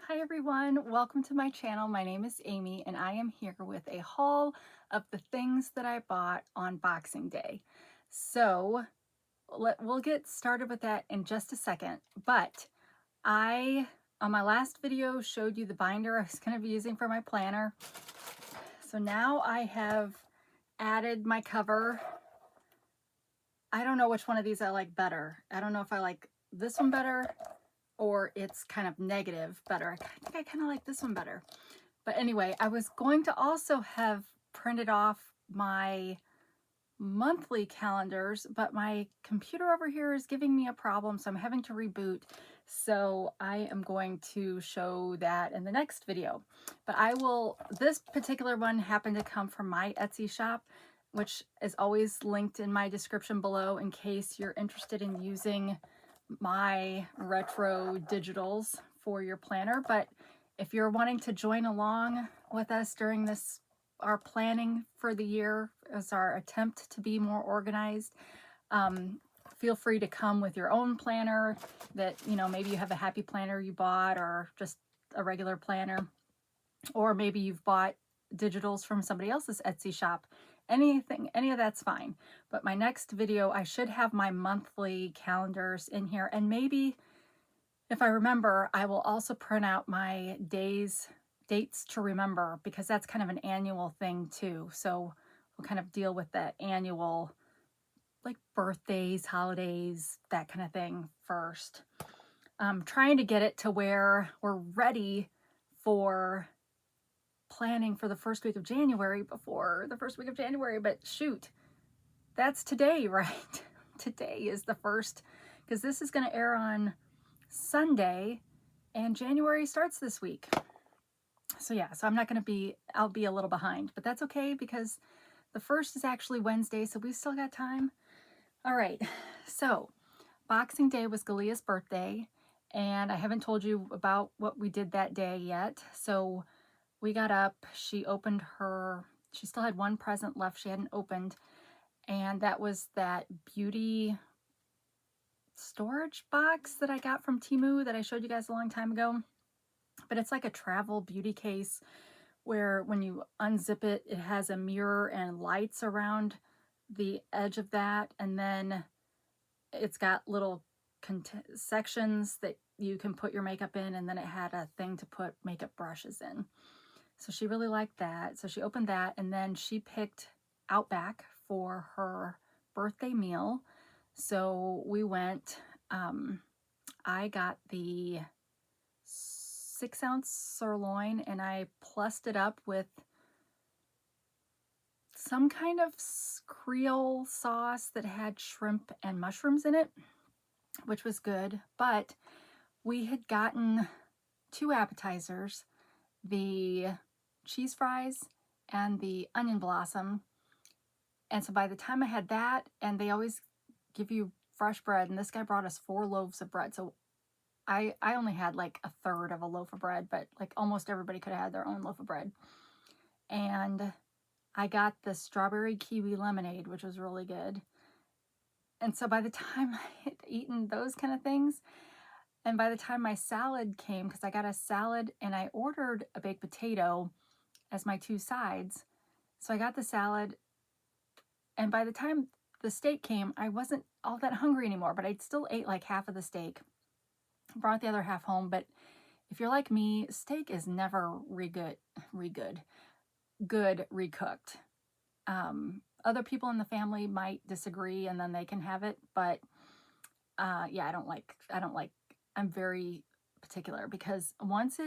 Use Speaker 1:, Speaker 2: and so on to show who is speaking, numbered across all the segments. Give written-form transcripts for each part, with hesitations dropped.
Speaker 1: Hi everyone, welcome to my channel. My name is Amy and I am here with a haul of the things that I bought on Boxing Day. So we'll get started with that in just a second, but on my last video, showed you the binder I was going to be using for my planner. So now I have added my cover. I don't know which one of these I like better. I don't know if I like this one better or it's kind of negative better. I think I kind of like this one better. But anyway, I was going to also have printed off my monthly calendars, but my computer over here is giving me a problem, so I'm having to reboot. So I am going to show that in the next video. But this particular one happened to come from my Etsy shop, which is always linked in my description below in case you're interested in using my retro digitals for your planner. But if you're wanting to join along with us during our planning for the year as our attempt to be more organized, feel free to come with your own planner that, maybe you have a happy planner you bought or just a regular planner, or maybe you've bought digitals from somebody else's Etsy shop. Any of that's fine. But my next video, I should have my monthly calendars in here, and maybe if I remember, I will also print out my dates to remember, because that's kind of an annual thing too. So we'll kind of deal with that annual, like birthdays, holidays, that kind of thing first. I'm trying to get it to where we're ready for planning for the first week of January before the first week of January, but shoot, that's today, right? Today is the first, because this is going to air on Sunday and January starts this week. So yeah, so I'll be a little behind, but that's okay because the first is actually Wednesday, so we still got time. All right, so Boxing Day was Galia's birthday, and I haven't told you about what we did that day yet. So we got up, she still had one present left she hadn't opened, and that was that beauty storage box that I got from Temu that I showed you guys a long time ago. But it's like a travel beauty case where when you unzip it, it has a mirror and lights around the edge of that, and then it's got little sections that you can put your makeup in, and then it had a thing to put makeup brushes in. So she really liked that. So she opened that, and then she picked Outback for her birthday meal. So we went, I got the 6-ounce sirloin, and I plussed it up with some kind of Creole sauce that had shrimp and mushrooms in it, which was good. But we had gotten 2 appetizers, the cheese fries and the onion blossom. And so by the time I had that, and they always give you fresh bread, and this guy brought us 4 loaves of bread. So I only had like a third of a loaf of bread, but like almost everybody could have had their own loaf of bread. And I got the strawberry kiwi lemonade, which was really good. And so by the time I had eaten those kind of things, and by the time my salad came, because I got a salad and I ordered a baked potato as my 2 sides. So I got the salad, and by the time the steak came, I wasn't all that hungry anymore, but I'd still ate like half of the steak. Brought the other half home, but if you're like me, steak is never good recooked. Other people in the family might disagree, and then they can have it, but yeah, I'm very particular, because once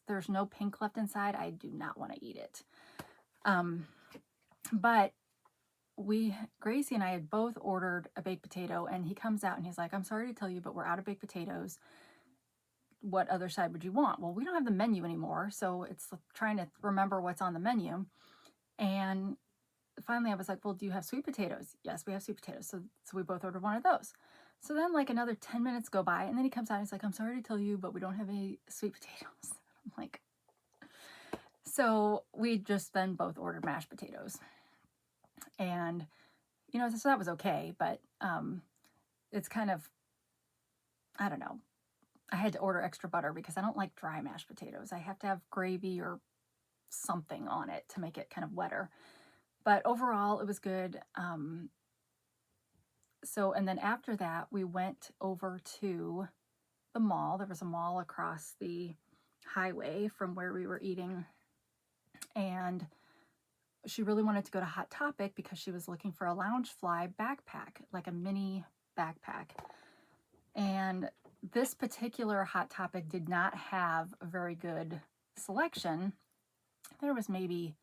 Speaker 1: there's no pink left inside, I do not want to eat it. But Gracie and I had both ordered a baked potato, and he comes out and he's like, "I'm sorry to tell you, but we're out of baked potatoes. What other side would you want?" Well, we don't have the menu anymore, so it's trying to remember what's on the menu. And finally I was like, "Well, do you have sweet potatoes?" "Yes, we have sweet potatoes." So we both ordered one of those. So then like another 10 minutes go by, and then he comes out and he's like, "I'm sorry to tell you, but we don't have any sweet potatoes." I'm like, so we just then both ordered mashed potatoes. And so that was okay, but it's kind of, I don't know, I had to order extra butter because I don't like dry mashed potatoes. I have to have gravy or something on it to make it kind of wetter. But overall, it was good. So, and then after that, we went over to the mall. There was a mall across the highway from where we were eating. And she really wanted to go to Hot Topic because she was looking for a Loungefly backpack, like a mini backpack. And this particular Hot Topic did not have a very good selection. There was maybe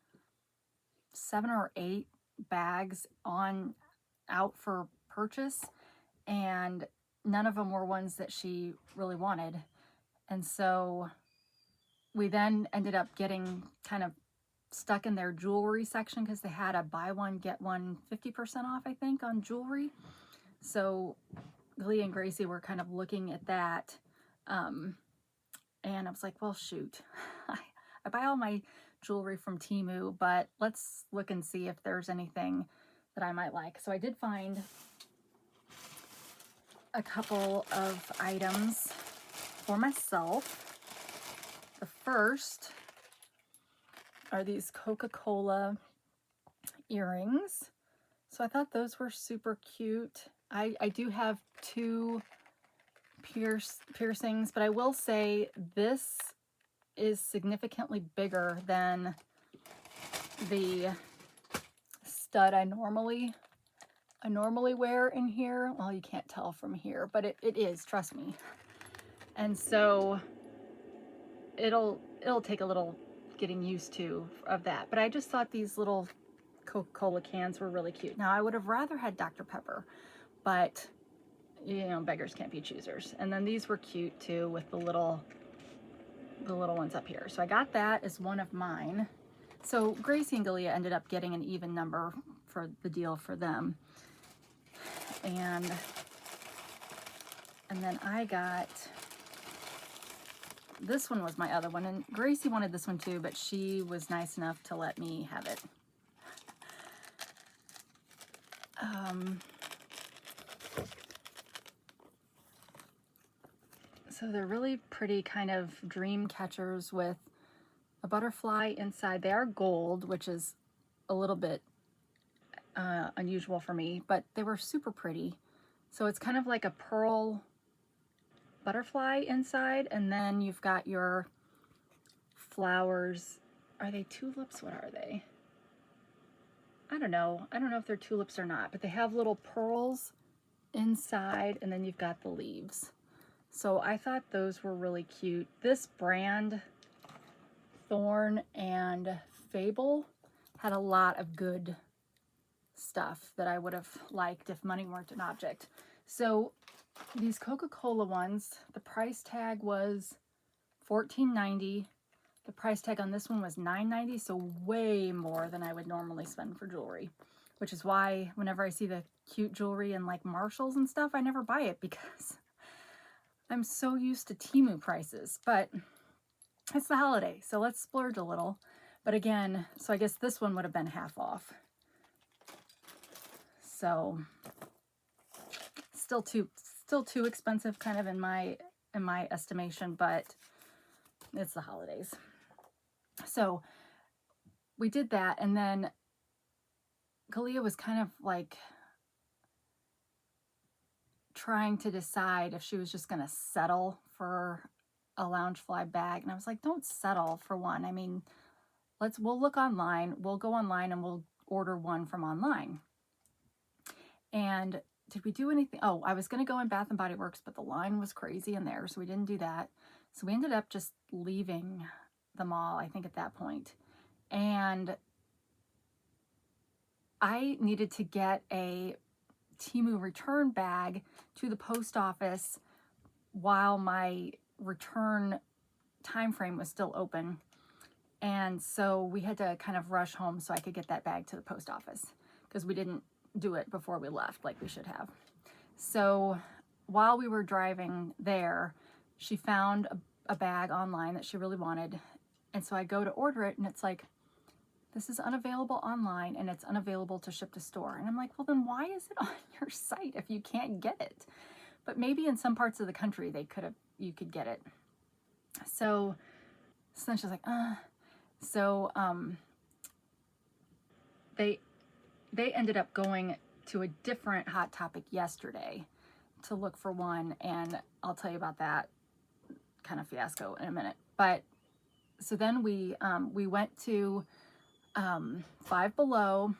Speaker 1: 7 or 8 bags out for purchase, and none of them were ones that she really wanted. And so we then ended up getting kind of stuck in their jewelry section because they had a buy one get one 50% off, I think, on jewelry. So Glee and Gracie were kind of looking at that, and I was like, well, shoot, I buy all my jewelry from Temu, but let's look and see if there's anything that I might like. So I did find a couple of items for myself. The first are these Coca-Cola earrings. So I thought those were super cute. I do have 2 piercings, but I will say this is significantly bigger than the stud I normally wear in here. Well, you can't tell from here, but it is, trust me. And so it'll take a little getting used to of that. But I just thought these little Coca-Cola cans were really cute. Now I would have rather had Dr. Pepper, but you know, beggars can't be choosers. And then these were cute too with the little ones up here. So I got that as one of mine. So Gracie and Galia ended up getting an even number for the deal for them. And then I got, this one was my other one, and Gracie wanted this one too, but she was nice enough to let me have it. So they're really pretty kind of dream catchers with a butterfly inside. They are gold, which is a little bit unusual for me, but they were super pretty. So it's kind of like a pearl butterfly inside, and then you've got your flowers. Are they tulips? What are they? I don't know. I don't know if they're tulips or not, but they have little pearls inside, and then you've got the leaves. So I thought those were really cute. This brand, Thorn and Fable, had a lot of good stuff that I would have liked if money weren't an object. So these Coca-Cola ones, the price tag was $14.90. The price tag on this one was $9.90, so way more than I would normally spend for jewelry, which is why whenever I see the cute jewelry in like Marshalls and stuff, I never buy it because I'm so used to Temu prices. But it's the holiday, so let's splurge a little. But again, so I guess this one would have been half off. So still too expensive kind of in my estimation, but it's the holidays. So we did that, and then Kalia was kind of like trying to decide if she was just going to settle for a Loungefly bag. And I was like, don't settle for one. I mean, we'll look online. We'll go online and we'll order one from online. And did we do anything? Oh, I was going to go in Bath and Body Works, but the line was crazy in there, so we didn't do that. So we ended up just leaving the mall, I think, at that point. And I needed to get a Temu return bag to the post office while my return time frame was still open. And so we had to kind of rush home so I could get that bag to the post office because we didn't do it before we left like we should have. So while we were driving there, she found a bag online that she really wanted. And so I go to order it, and it's like, this is unavailable online and it's unavailable to ship to store. And I'm like, well, then why is it on your site if you can't get it? But maybe in some parts of the country they could have you could get it. So then she's like, So they ended up going to a different Hot Topic yesterday to look for one, and I'll tell you about that kind of fiasco in a minute. But so then we went to Five Below,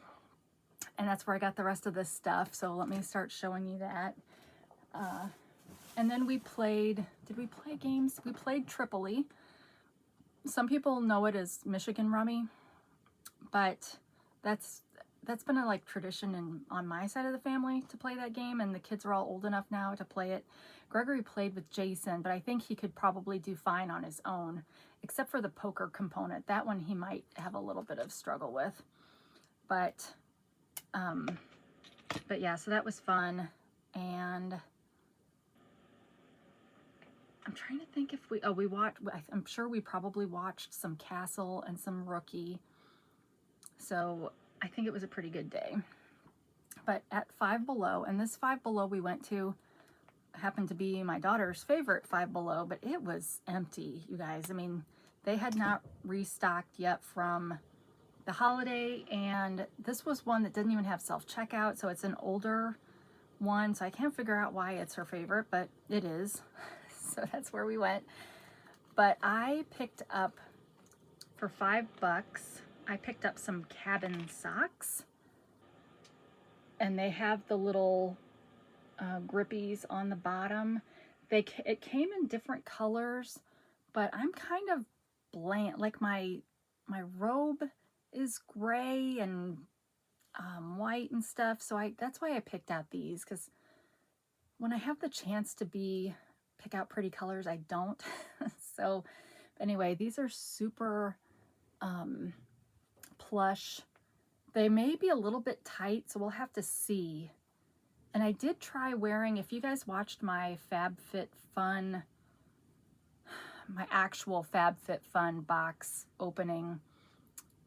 Speaker 1: and that's where I got the rest of this stuff. So let me start showing you that. And then we played, did we play games? We played Tripoli. Some people know it as Michigan Rummy, but that's been a like tradition on my side of the family to play that game, and the kids are all old enough now to play it. Gregory played with Jason, but I think he could probably do fine on his own, except for the poker component. That one he might have a little bit of struggle with. But yeah, so that was fun. And I'm trying to think if we watched, I'm sure we probably watched some Castle and some Rookie. So I think it was a pretty good day. But at Five Below, and this Five Below we went to happened to be my daughter's favorite Five Below, but it was empty, you guys. I mean, they had not restocked yet from the holiday, and this was one that didn't even have self-checkout, so it's an older one, so I can't figure out why it's her favorite, but it is. So that's where we went. But I picked up, for $5, I picked up some cabin socks, and they have the little grippies on the bottom. It came in different colors, but I'm kind of bland. Like my robe is gray and white and stuff, so that's why I picked out these, because when I have the chance to pick out pretty colors, I don't. So anyway, these are super plush. They may be a little bit tight, so we'll have to see. And I did try wearing, if you guys watched my FabFitFun, my actual FabFitFun box opening,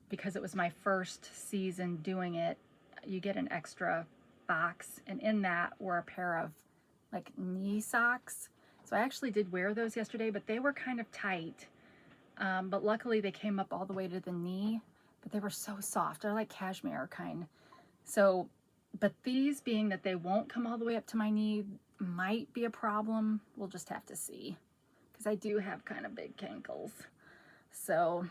Speaker 1: because it was my first season doing it, you get an extra box, and in that were a pair of like knee socks. So I actually did wear those yesterday, but they were kind of tight. But luckily they came up all the way to the knee, but they were so soft. They're like cashmere kind. So, but these being that they won't come all the way up to my knee might be a problem. We'll just have to see, because I do have kind of big cankles. So,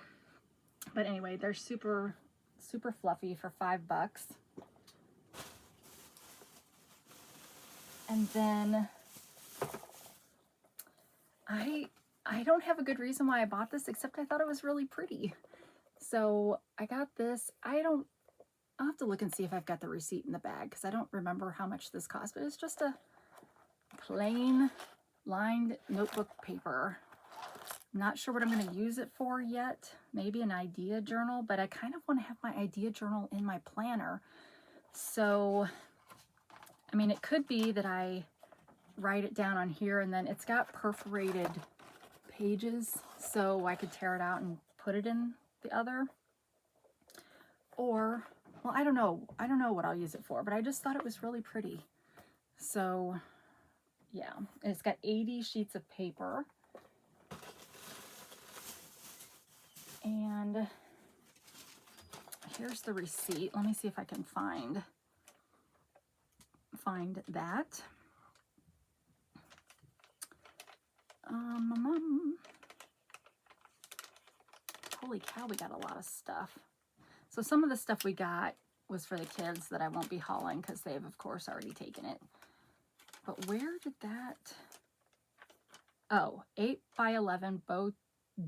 Speaker 1: but anyway, they're super, super fluffy for $5. And then I don't have a good reason why I bought this, except I thought it was really pretty. So I got this. I'll have to look and see if I've got the receipt in the bag, because I don't remember how much this cost, but it's just a plain lined notebook paper. I'm not sure what I'm going to use it for yet. Maybe an idea journal, but I kind of want to have my idea journal in my planner. So, I mean, it could be that I write it down on here, and then it's got perforated pages, so I could tear it out and put it in the other. Or, well, I don't know what I'll use it for, but I just thought it was really pretty. So yeah, and it's got 80 sheets of paper, and here's the receipt. Let me see if I can find that. Holy cow, we got a lot of stuff. So some of the stuff we got was for the kids that I won't be hauling, because they've of course already taken it. But where did that? Oh, 8x11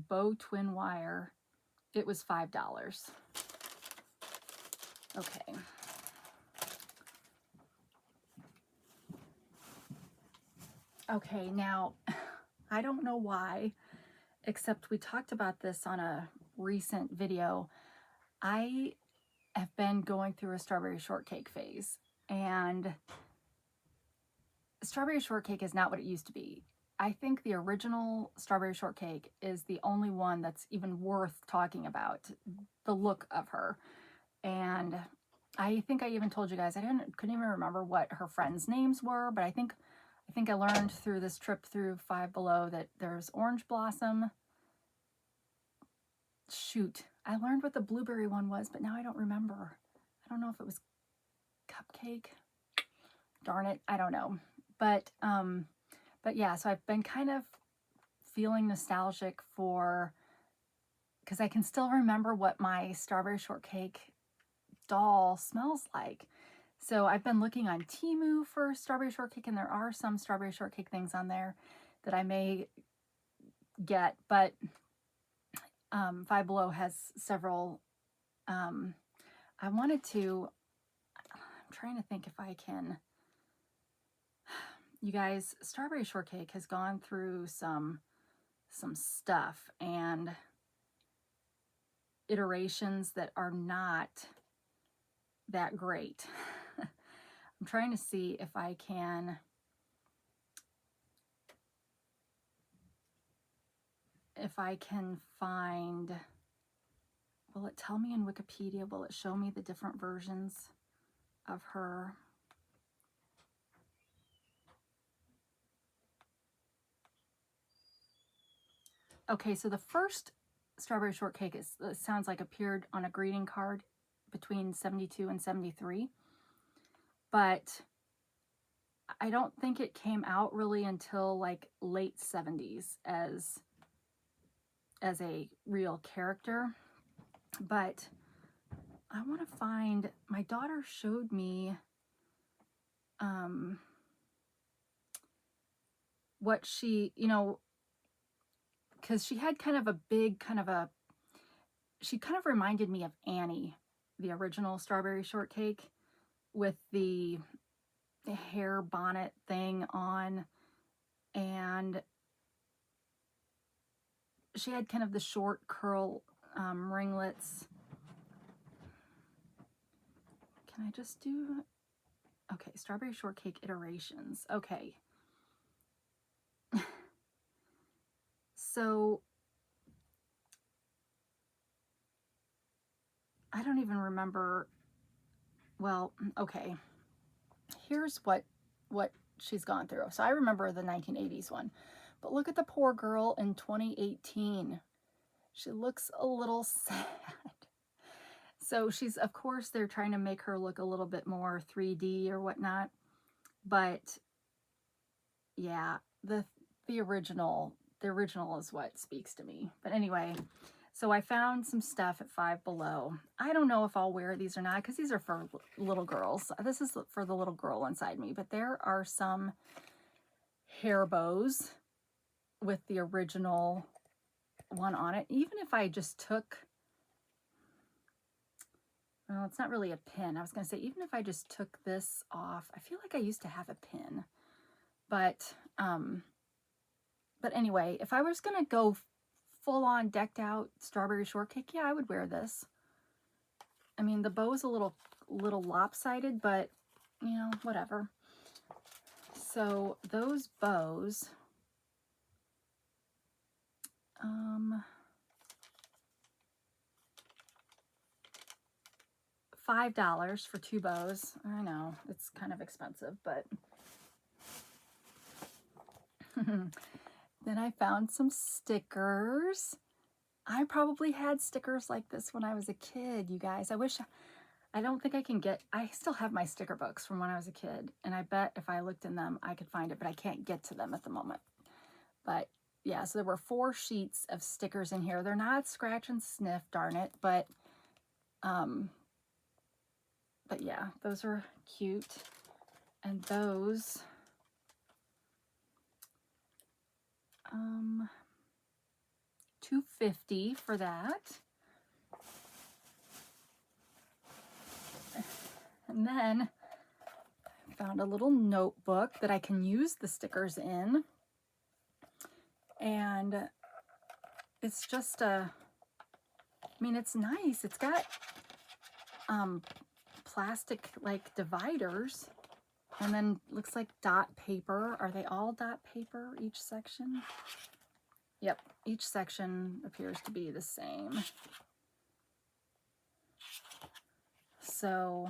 Speaker 1: bow twin wire. It was $5. Okay. Okay, now I don't know why, except we talked about this on a recent video. I have been going through a strawberry shortcake phase, and strawberry shortcake is not what it used to be. I think the original strawberry shortcake is the only one that's even worth talking about, the look of her. And I think I even told you guys, couldn't even remember what her friends' names were, but I think I think I learned through this trip through Five Below that there's orange blossom. Shoot, I learned what the blueberry one was, but now I don't remember. I don't know if it was cupcake. Darn it, I don't know. But yeah, so I've been kind of feeling nostalgic for, because I can still remember what my strawberry shortcake doll smells like. So I've been looking on Temu for strawberry shortcake, and there are some strawberry shortcake things on there that I may get, but Five Below has several. I wanted to, I'm trying to think if I can, you guys, strawberry shortcake has gone through some stuff and iterations that are not that great. I'm trying to see if I can find, will it tell me in Wikipedia, will it show me the different versions of her? Okay, so the first strawberry shortcake is, it sounds like, appeared on a greeting card between 72 and 73, but I don't think it came out really until like late 70s as a real character. But I want to find, my daughter showed me what she, you know, because she had kind of a big, she kind of reminded me of Annie, the original strawberry shortcake, with the hair bonnet thing on, and she had kind of the short curl ringlets. Can I just do, okay, strawberry shortcake iterations. Okay. So I don't even remember, well, okay. Here's what she's gone through. So I remember the 1980s one, but look at the poor girl in 2018. She looks a little sad. So she's, of course, they're trying to make her look a little bit more 3D or whatnot. But yeah, the original is what speaks to me. But anyway, so I found some stuff at Five Below. I don't know if I'll wear these or not, because these are for little girls. This is for the little girl inside me. But there are some hair bows with the original one on it. Even if I just took, well, it's not really a pin. I was going to say, even if I just took this off, I feel like I used to have a pin. But anyway, if I was going to go full on decked out strawberry shortcake, yeah, I would wear this. I mean, the bow is a little lopsided, but you know, whatever. So those bows, $5 for 2 bows. I know it's kind of expensive, but then I found some stickers. I probably had stickers like this when I was a kid, you guys. I don't think I can get, I still have my sticker books from when I was a kid, and I bet if I looked in them, I could find it, but I can't get to them at the moment. But yeah, so there were 4 sheets of stickers in here. They're not scratch and sniff, darn it, but yeah, those are cute. And those, $2.50 for that. And then I found a little notebook that I can use the stickers in. And it's just I mean, it's nice. It's got plastic like dividers, and then looks like dot paper. Are they all dot paper, each section? Yep, each section appears to be the same. So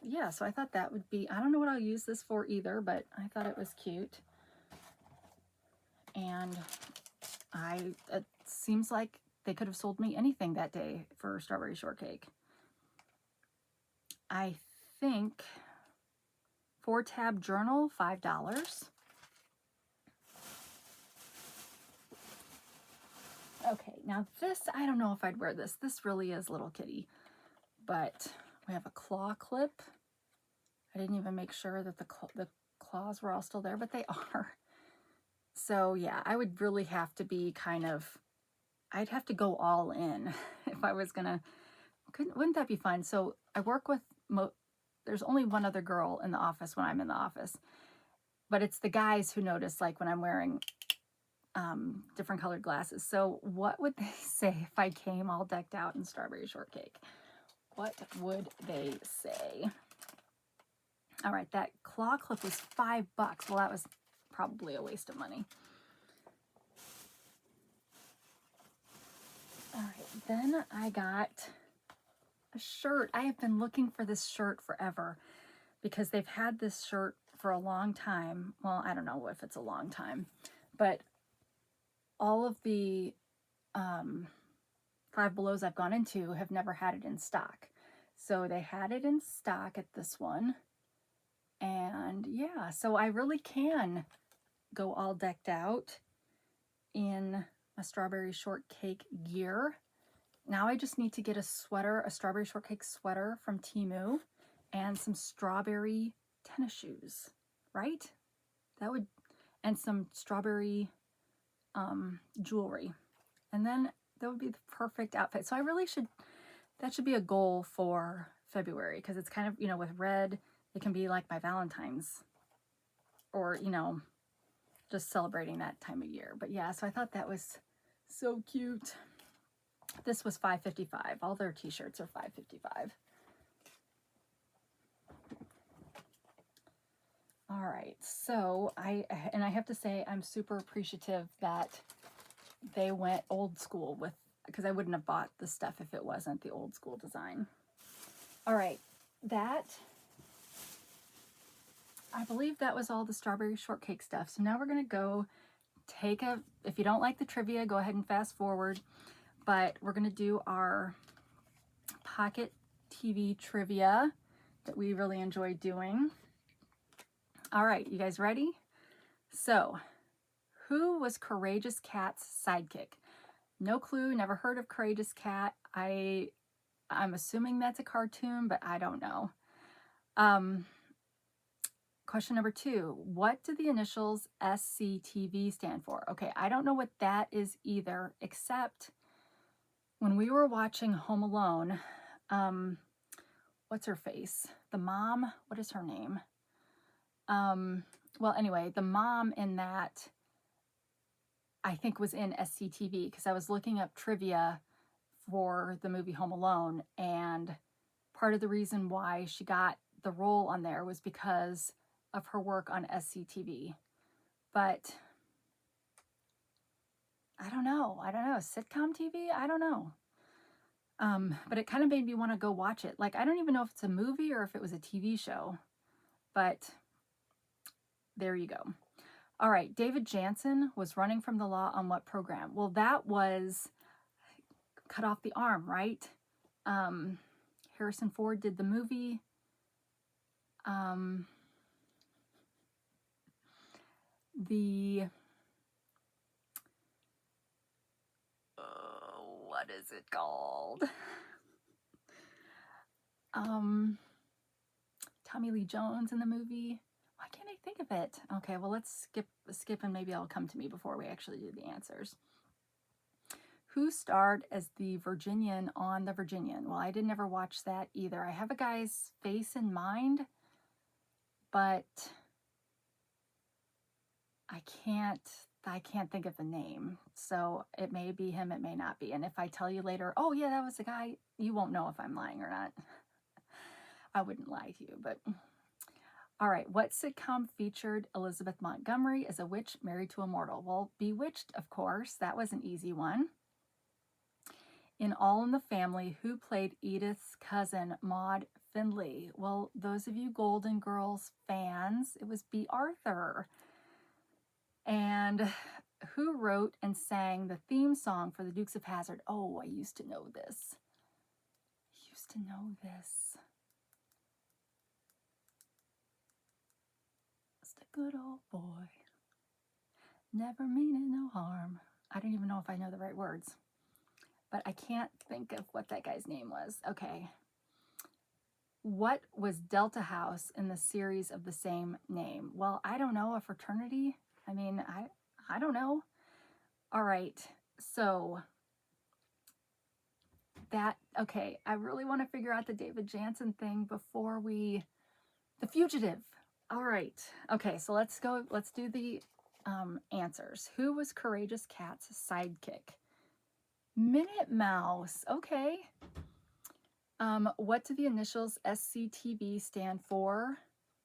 Speaker 1: Yeah, so I thought that would be, I don't know what I'll use this for either, but I thought it was cute. And it seems like they could have sold me anything that day for strawberry shortcake. I think 4-tab journal, $5. Okay, now this, I don't know if I'd wear this. This really is little kitty, but we have a claw clip. I didn't even make sure that the claws were all still there, but they are. So yeah, I would really have to be kind of, I'd have to go all in if I was gonna, wouldn't that be fun? So I work with, there's only one other girl in the office when I'm in the office, but it's the guys who notice, like when I'm wearing different colored glasses. So what would they say if I came all decked out in strawberry shortcake? What would they say? All right, that claw clip was $5. Well, that was probably a waste of money. All right, then I got a shirt. I have been looking for this shirt forever because they've had this shirt for a long time. Well, I don't know if it's a long time, but all of the Five Belows I've gone into have never had it in stock. So they had it in stock at this one. And yeah, so I really can go all decked out in a strawberry shortcake gear. Now I just need to get a sweater, a strawberry shortcake sweater from Temu, and some strawberry tennis shoes, right? That would, and some strawberry jewelry. And then that would be the perfect outfit. So I really should, that should be a goal for February, because it's kind of, you know, with red, it can be like my Valentine's, or, you know, just celebrating that time of year. But yeah, so I thought that was so cute. This was $5.55. All their t-shirts are $5.55. All right, so I have to say I'm super appreciative that they went old school with, because I wouldn't have bought the stuff if it wasn't the old school design. All right, that, I believe that was all the strawberry shortcake stuff. So now we're gonna go take a, if you don't like the trivia, go ahead and fast forward, but we're gonna do our Pocket TV trivia that we really enjoy doing. All right, you guys ready? So, who was Courageous Cat's sidekick? No clue, never heard of Courageous Cat. I'm assuming that's a cartoon, but I don't know. Question number 2, what do the initials SCTV stand for? Okay, I don't know what that is either, except when we were watching Home Alone, what's her face? The mom, what is her name? Well, anyway, the mom in that, I think, was in SCTV, because I was looking up trivia for the movie Home Alone, and part of the reason why she got the role on there was because of her work on SCTV. But I don't know, sitcom TV? I don't know. But it kind of made me want to go watch it. Like, I don't even know if it's a movie or if it was a TV show, but there you go. All right, David Jansen was running from the law on what program? Well, that was Cut Off the Arm, right? Harrison Ford did the movie. What is it called? Tommy Lee Jones in the movie. Why can't I think of it? Okay, well, let's skip and maybe it'll come to me before we actually do the answers. Who starred as the Virginian on The Virginian? Well, I didn't ever watch that either. I have a guy's face in mind, but I can't think of the name. So it may be him, it may not be. And if I tell you later, oh yeah, that was the guy, you won't know if I'm lying or not. I wouldn't lie to you, but all right. What sitcom featured Elizabeth Montgomery as a witch married to a mortal? Well, Bewitched, of course. That was an easy one. In All in the Family, who played Edith's cousin, Maude Findlay? Well, those of you Golden Girls fans, it was B. Arthur. And who wrote and sang the theme song for the Dukes of Hazzard? Oh, I used to know this. I used to know this. Just a good old boy, never meaning no harm. I don't even know if I know the right words, but I can't think of what that guy's name was. Okay. What was Delta House in the series of the same name? Well, I don't know. A fraternity? I mean, I don't know. All right. So that, okay, I really want to figure out the David Jansen thing before we, The Fugitive. All right. Okay, so let's do the answers. Who was Courageous Cat's sidekick? Minute Mouse. Okay. What do the initials SCTV stand for?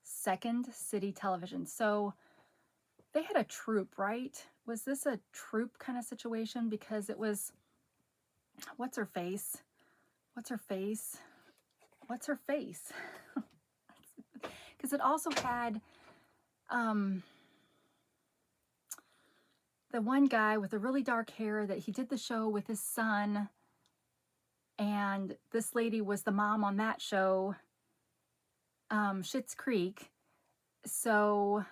Speaker 1: Second City Television. So they had a troupe, right? Was this a troupe kind of situation? Because it was, what's her face? What's her face? What's her face? Because it also had the one guy with the really dark hair that he did the show with his son, and this lady was the mom on that show, Schitt's Creek. So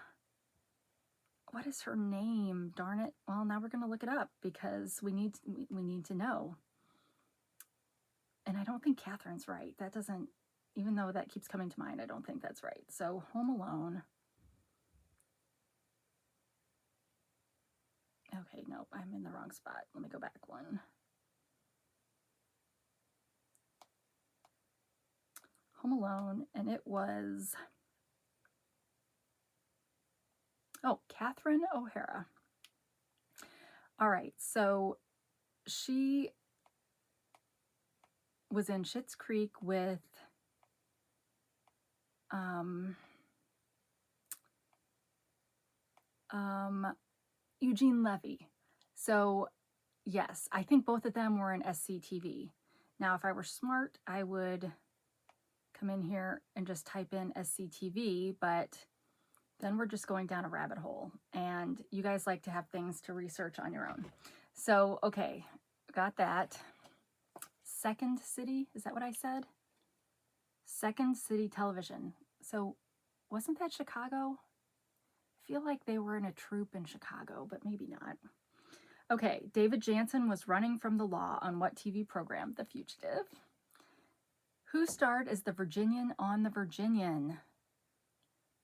Speaker 1: what is her name? Darn it. Well, now we're going to look it up because we need to know. And I don't think Catherine's right. That doesn't, even though that keeps coming to mind, I don't think that's right. So Home Alone. Okay, no, I'm in the wrong spot. Let me go back one. Home Alone, and it was, oh, Catherine O'Hara. All right, so she was in Schitt's Creek with Eugene Levy. So yes, I think both of them were in SCTV. Now, if I were smart, I would come in here and just type in SCTV, but then we're just going down a rabbit hole, and you guys like to have things to research on your own. So, okay, got that. Second City, is that what I said? Second City Television. So wasn't that Chicago? I feel like they were in a troupe in Chicago, but maybe not. Okay, David Jansen was running from the law on what TV program? The Fugitive. Who starred as the Virginian on The Virginian?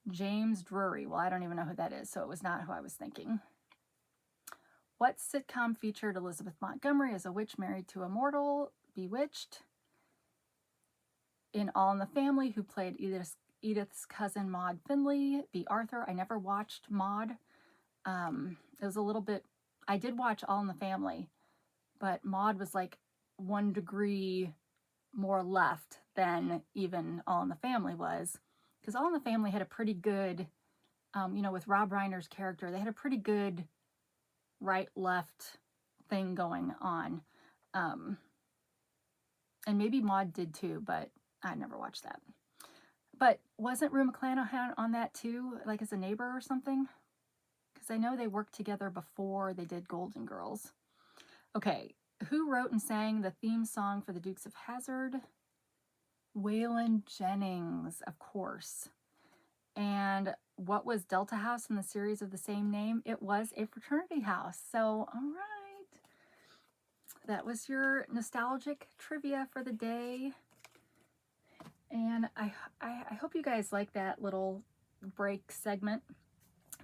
Speaker 1: James Drury. Well, I don't even know who that is, so it was not who I was thinking. What sitcom featured Elizabeth Montgomery as a witch married to a mortal? Bewitched. In All in the Family, who played Edith's cousin, Maude Findlay? B. Arthur. I never watched Maude. It was a little bit, I did watch All in the Family, but Maude was like 1 degree more left than even All in the Family was. Because All in the Family had a pretty good, you know, with Rob Reiner's character, they had a pretty good right-left thing going on. And maybe Maude did too, but I never watched that. But wasn't Rue McClanahan on that too, like as a neighbor or something? Because I know they worked together before they did Golden Girls. Okay, who wrote and sang the theme song for the Dukes of Hazzard? Waylon Jennings, of course. And what was Delta House in the series of the same name? It was a fraternity house. So, all right. That was your nostalgic trivia for the day. And I hope you guys like that little break segment.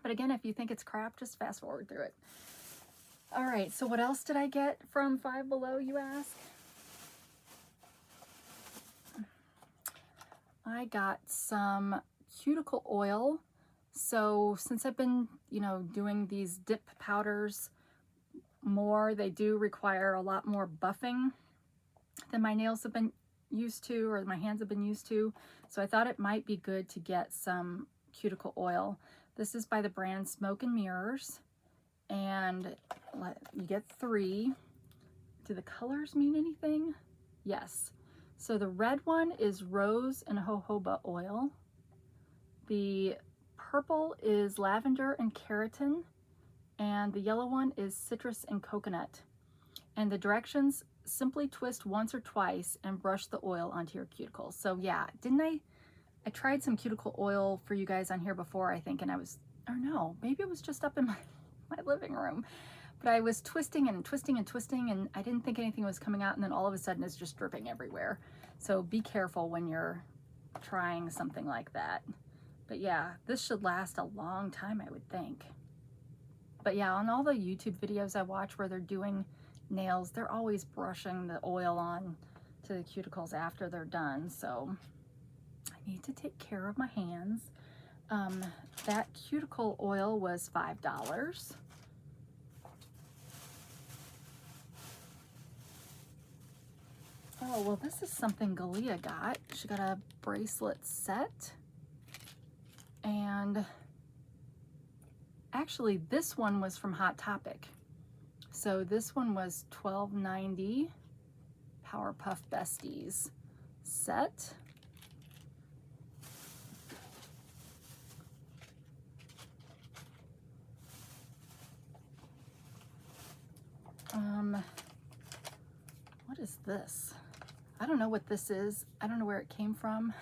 Speaker 1: But again, if you think it's crap, just fast forward through it. All right, so what else did I get from Five Below, you ask? I got some cuticle oil. So since I've been, you know, doing these dip powders more, they do require a lot more buffing than my nails have been used to, or my hands have been used to. So I thought it might be good to get some cuticle oil. This is by the brand Smoke and Mirrors, and you get 3. Do the colors mean anything? Yes. So the red one is rose and jojoba oil. The purple is lavender and keratin. And the yellow one is citrus and coconut. And the directions, simply twist once or twice and brush the oil onto your cuticles. So yeah, didn't I tried some cuticle oil for you guys on here before, I think, and I was, or no, maybe it was just up in my living room. But I was twisting and twisting and twisting, and I didn't think anything was coming out, and then all of a sudden it's just dripping everywhere. So be careful when you're trying something like that. But yeah, this should last a long time, I would think. But yeah, on all the YouTube videos I watch where they're doing nails, they're always brushing the oil on to the cuticles after they're done. So I need to take care of my hands. That cuticle oil was $5. Oh, well, this is something Galia got. She got a bracelet set. And actually, this one was from Hot Topic. So this one was $12.90, Powerpuff Besties set. What is this? I don't know what this is. I don't know where it came from.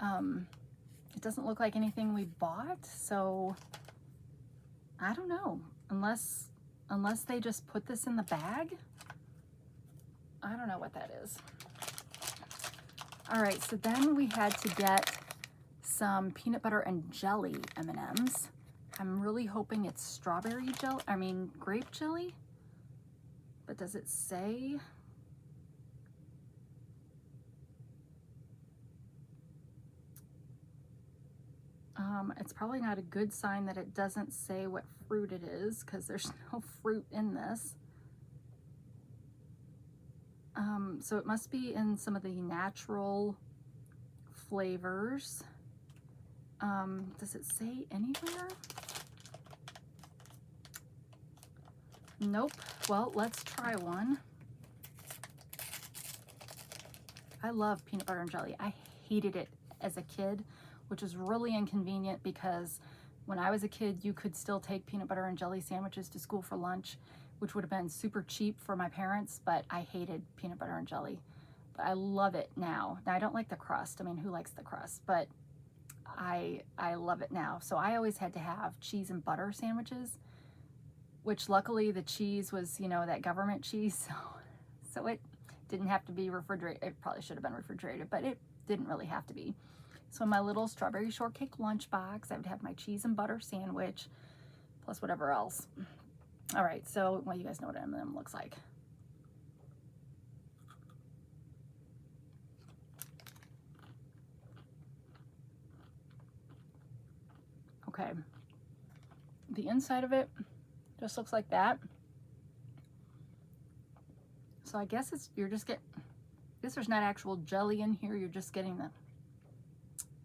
Speaker 1: It doesn't look like anything we bought, so I don't know. Unless they just put this in the bag. I don't know what that is. All right, so then we had to get some peanut butter and jelly M&Ms. I'm really hoping it's strawberry jelly, grape jelly. But does it say? It's probably not a good sign that it doesn't say what fruit it is, because there's no fruit in this. So it must be in some of the natural flavors. Does it say anywhere? Nope. Well, let's try one. I love peanut butter and jelly. I hated it as a kid, which is really inconvenient because when I was a kid, you could still take peanut butter and jelly sandwiches to school for lunch, which would have been super cheap for my parents, but I hated peanut butter and jelly. But I love it now. Now, I don't like the crust. I mean, who likes the crust? But I love it now. So I always had to have cheese and butter sandwiches, which luckily the cheese was, you know, that government cheese. So it didn't have to be refrigerated. It probably should have been refrigerated, but it didn't really have to be. So in my little strawberry shortcake lunchbox, I would have my cheese and butter sandwich, plus whatever else. All right, so, well, you guys know what an M&M looks like. Okay. The inside of it just looks like that. So I guess you're just getting, I guess there's not actual jelly in here. You're just getting the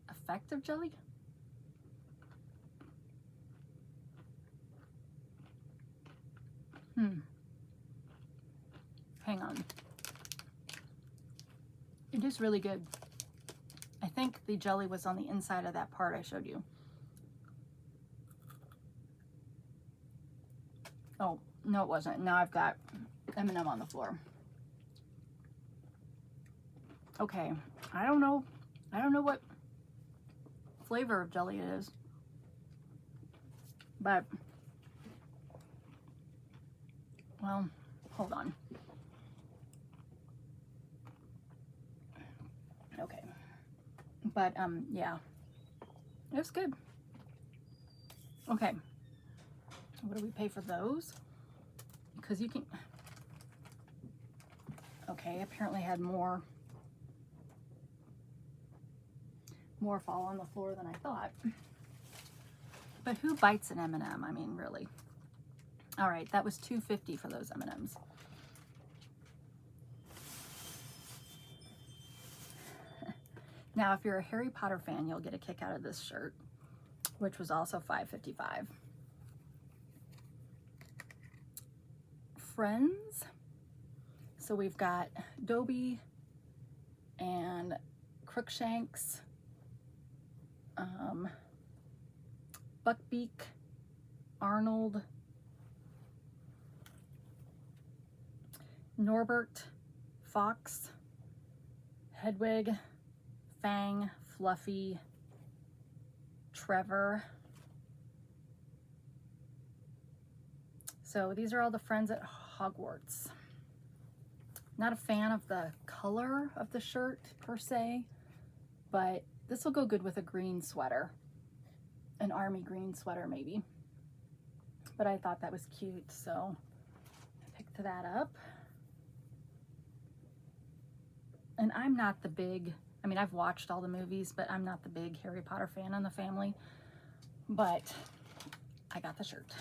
Speaker 1: effect of jelly. Hang on. It is really good. I think the jelly was on the inside of that part I showed you. Oh, no, it wasn't. Now I've got M&M on the floor. Okay, I don't know what flavor of jelly it is, but, well, hold on. Okay, but yeah, it's good. Okay, what do we pay for those? Because you can, okay, apparently had more fall on the floor than I thought. But who bites an M&M? I mean, really. All right, that was $2.50 for those M&Ms. Now, if you're a Harry Potter fan, you'll get a kick out of this shirt, which was also $5.55. Friends, So we've got Dobie and Crookshanks, Buckbeak, Arnold, Norbert, Fox, Hedwig, Fang, Fluffy, Trevor. So these are all the friends at Hogwarts. Not a fan of the color of the shirt per se, but this will go good with a green sweater, an army green sweater maybe. But I thought that was cute, so I picked that up. And I'm not the big, I mean, I've watched all the movies, but I'm not the big Harry Potter fan in the family. But I got the shirt.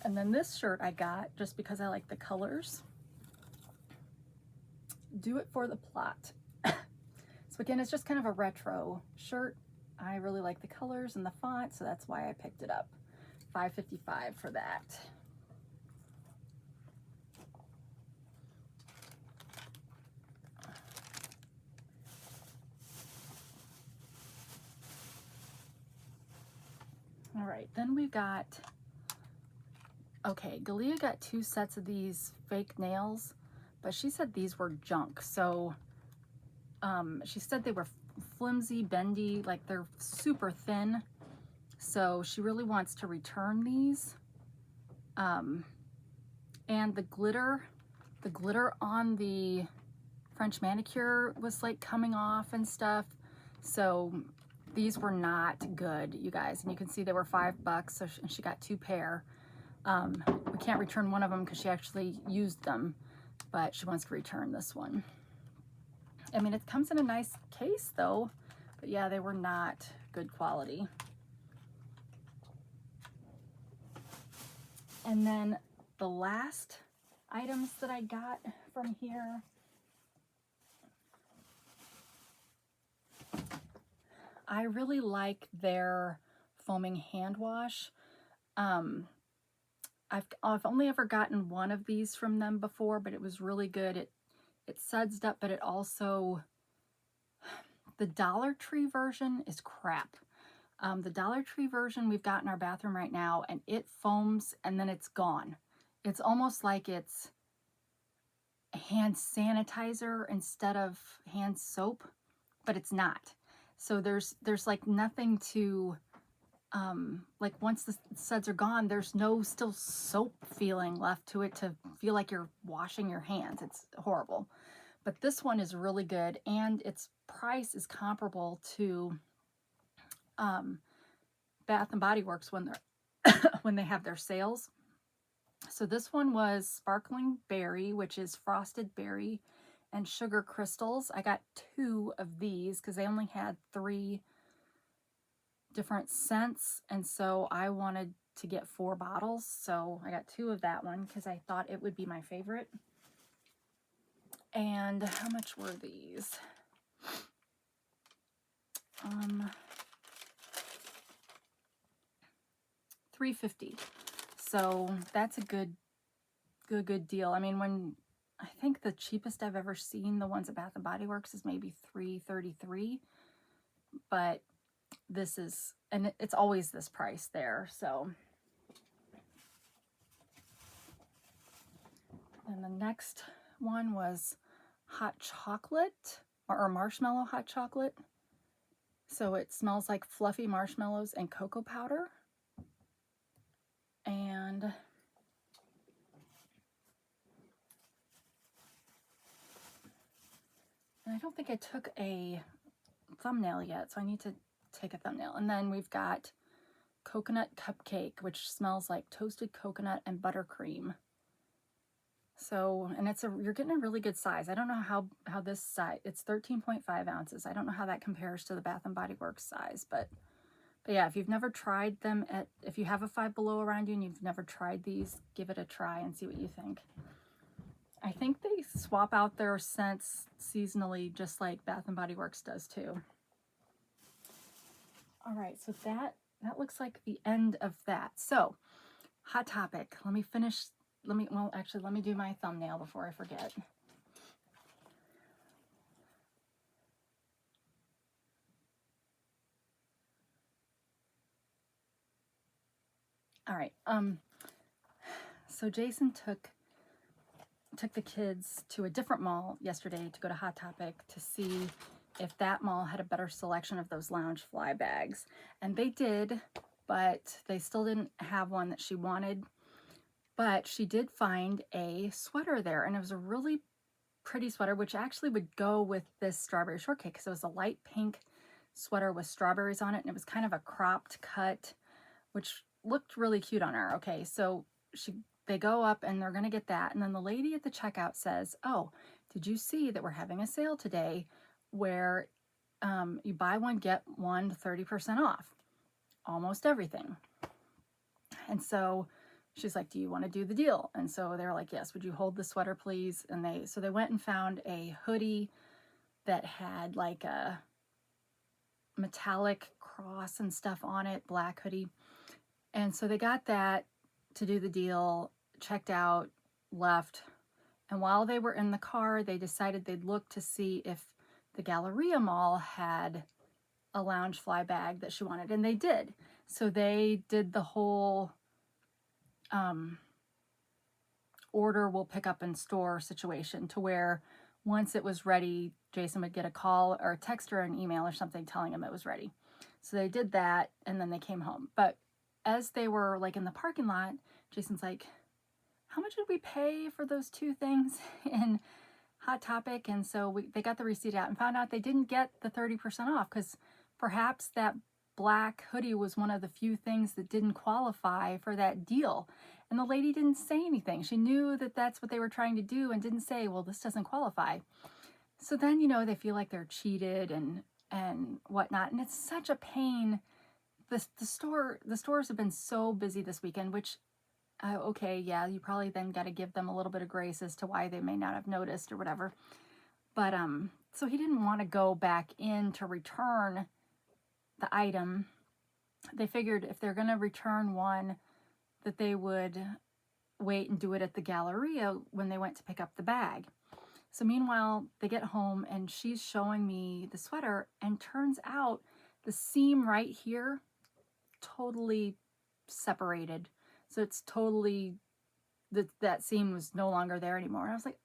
Speaker 1: And then this shirt I got just because I like the colors. Do It for the Plot. So again, it's just kind of a retro shirt. I really like the colors and the font, so that's why I picked it up. $5.55 for that. All right, then we got, okay, Galia got 2 sets of these fake nails, but she said these were junk. So she said they were flimsy, bendy, like they're super thin. So she really wants to return these. And the glitter on the French manicure was like coming off and stuff. So these were not good, you guys. And you can see they were $5, so she got 2 pair. We can't return one of them because she actually used them, but she wants to return this one. I mean, it comes in a nice case though, but yeah, they were not good quality. And then the last items that I got from here, I really like their foaming hand wash. I've only ever gotten one of these from them before, but it was really good. It sudsed up, but it also, the Dollar Tree version is crap. The Dollar Tree version we've got in our bathroom right now, and it foams and then it's gone. It's almost like it's hand sanitizer instead of hand soap, but it's not. So there's like nothing to, like once the suds are gone, there's no still soap feeling left to it to feel like you're washing your hands. It's horrible. But this one is really good, and its price is comparable to Bath and Body Works when they're when they have their sales. So this one was Sparkling Berry, which is frosted berry and sugar crystals. I got 2 of these because they only had 3 different scents, and so I wanted to get 4 bottles, so I got 2 of that one because I thought it would be my favorite. And how much were these? $3.50. So that's a good deal. I mean, when I think the cheapest I've ever seen, the ones at Bath and Body Works, is maybe $3.33, but this is, and it's always this price there. So, and the next one was hot chocolate or marshmallow hot chocolate. So it smells like fluffy marshmallows and cocoa powder. And I don't think I took a thumbnail yet, so I need to take a thumbnail. And then we've got coconut cupcake, which smells like toasted coconut and buttercream. So, and you're getting a really good size. I don't know how this size, it's 13.5 ounces. I don't know how that compares to the Bath and Body Works size, but yeah, if you've never tried them if you have a Five Below around you and you've never tried these, give it a try and see what you think. I think they swap out their scents seasonally, just like Bath and Body Works does too. All right, so that that looks like the end of that. So, Hot Topic. Let me finish. Well, actually, let me do my thumbnail before I forget. All right. So Jason took the kids to a different mall yesterday to go to Hot Topic to see if that mall had a better selection of those Loungefly bags. And they did, but they still didn't have one that she wanted. But she did find a sweater there, and it was a really pretty sweater, which actually would go with this strawberry shortcake because it was a light pink sweater with strawberries on it, and it was kind of a cropped cut, which looked really cute on her. Okay, so they go up and they're going to get that. And then the lady at the checkout says, oh, did you see that we're having a sale today where you buy one, get one 30% off almost everything. And so she's like, do you want to do the deal? And so they're like, yes, would you hold the sweater, please? And they went and found a hoodie that had like a metallic cross and stuff on it, black hoodie. And so they got that to do the deal, checked out, left. And while they were in the car, they decided they'd look to see if the Galleria Mall had a Loungefly bag that she wanted. And they did. So they did the whole order will pick up in store situation to where once it was ready, Jason would get a call or a text or an email or something telling him it was ready. So they did that and then they came home. But as they were like in the parking lot, Jason's like, how much did we pay for those two things in Hot Topic? And so they got the receipt out and found out they didn't get the 30% off because perhaps that black hoodie was one of the few things that didn't qualify for that deal. And the lady didn't say anything. She knew that that's what they were trying to do and didn't say, well, this doesn't qualify. So then, you know, they feel like they're cheated and whatnot. And it's such a pain. The stores have been so busy this weekend, which, okay, yeah, you probably then got to give them a little bit of grace as to why they may not have noticed or whatever. But so he didn't want to go back in to return the item. They figured if they're going to return one, that they would wait and do it at the Galleria when they went to pick up the bag. So meanwhile, they get home and she's showing me the sweater, and turns out the seam right here totally separated. So it's totally, that seam was no longer there anymore. And I was like,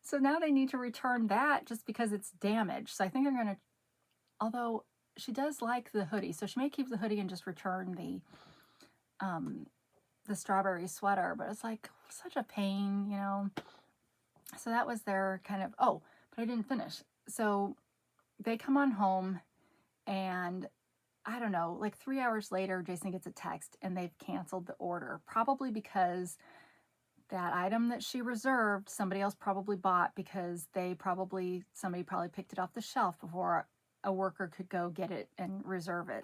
Speaker 1: so now they need to return that just because it's damaged. So I think they're going to, although she does like the hoodie, so she may keep the hoodie and just return the strawberry sweater, but it's like such a pain, you know. So that was their kind of, oh, but I didn't finish. So they come on home, and I don't know, like 3 hours later, Jason gets a text and they've canceled the order, probably because that item that she reserved, somebody else probably bought because somebody probably picked it off the shelf before a worker could go get it and reserve it.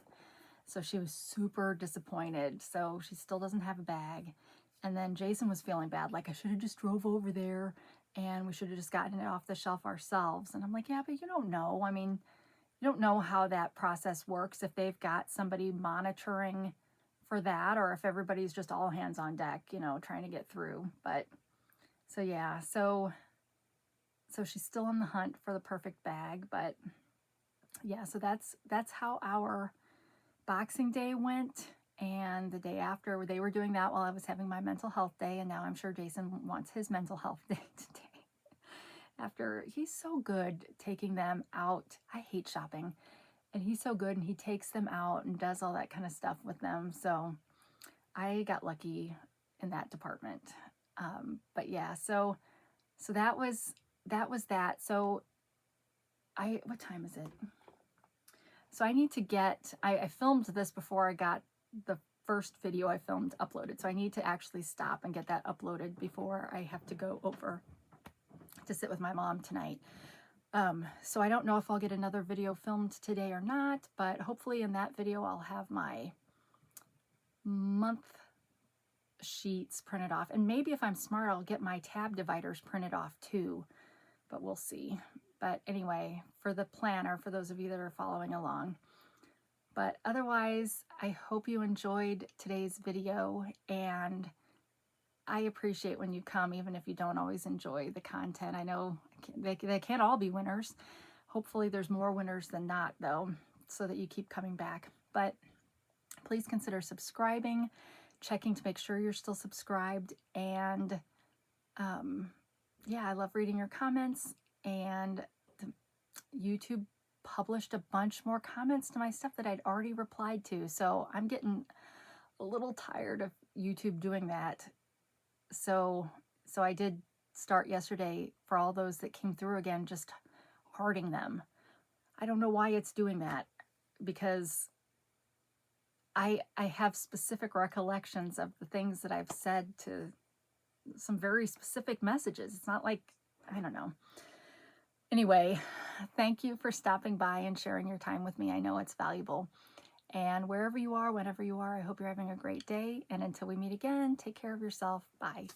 Speaker 1: So she was super disappointed. So she still doesn't have a bag. And then Jason was feeling bad, like I should have just drove over there and we should have just gotten it off the shelf ourselves. And I'm like, yeah, but you don't know. I mean, you don't know how that process works, if they've got somebody monitoring for that, or if everybody's just all hands on deck, you know, trying to get through. But so yeah, so she's still on the hunt for the perfect bag. But yeah, so that's how our Boxing Day went. And the day after, they were doing that while I was having my mental health day, and now I'm sure Jason wants his mental health day today. After, he's so good taking them out. I hate shopping, and he's so good, and he takes them out and does all that kind of stuff with them. So I got lucky in that department. But yeah, so that was that. So what time is it? So I need to get, I filmed this before I got the first video I filmed uploaded. So I need to actually stop and get that uploaded before I have to go over to sit with my mom tonight. So I don't know if I'll get another video filmed today or not, but hopefully in that video I'll have my month sheets printed off. And maybe if I'm smart, I'll get my tab dividers printed off too, but we'll see. But anyway, for the planner, for those of you that are following along. But otherwise, I hope you enjoyed today's video, and I appreciate when you come, even if you don't always enjoy the content. I know they can't all be winners. Hopefully there's more winners than not, though, so that you keep coming back. But please consider subscribing, checking to make sure you're still subscribed. And yeah, I love reading your comments. And YouTube published a bunch more comments to my stuff that I'd already replied to. So I'm getting a little tired of YouTube doing that. So I did start yesterday, for all those that came through again, just hearting them. I don't know why it's doing that, because I have specific recollections of the things that I've said, to some very specific messages. It's not like, I don't know. Anyway, thank you for stopping by and sharing your time with me. I know it's valuable. And wherever you are, whenever you are, I hope you're having a great day. And until we meet again, take care of yourself. Bye.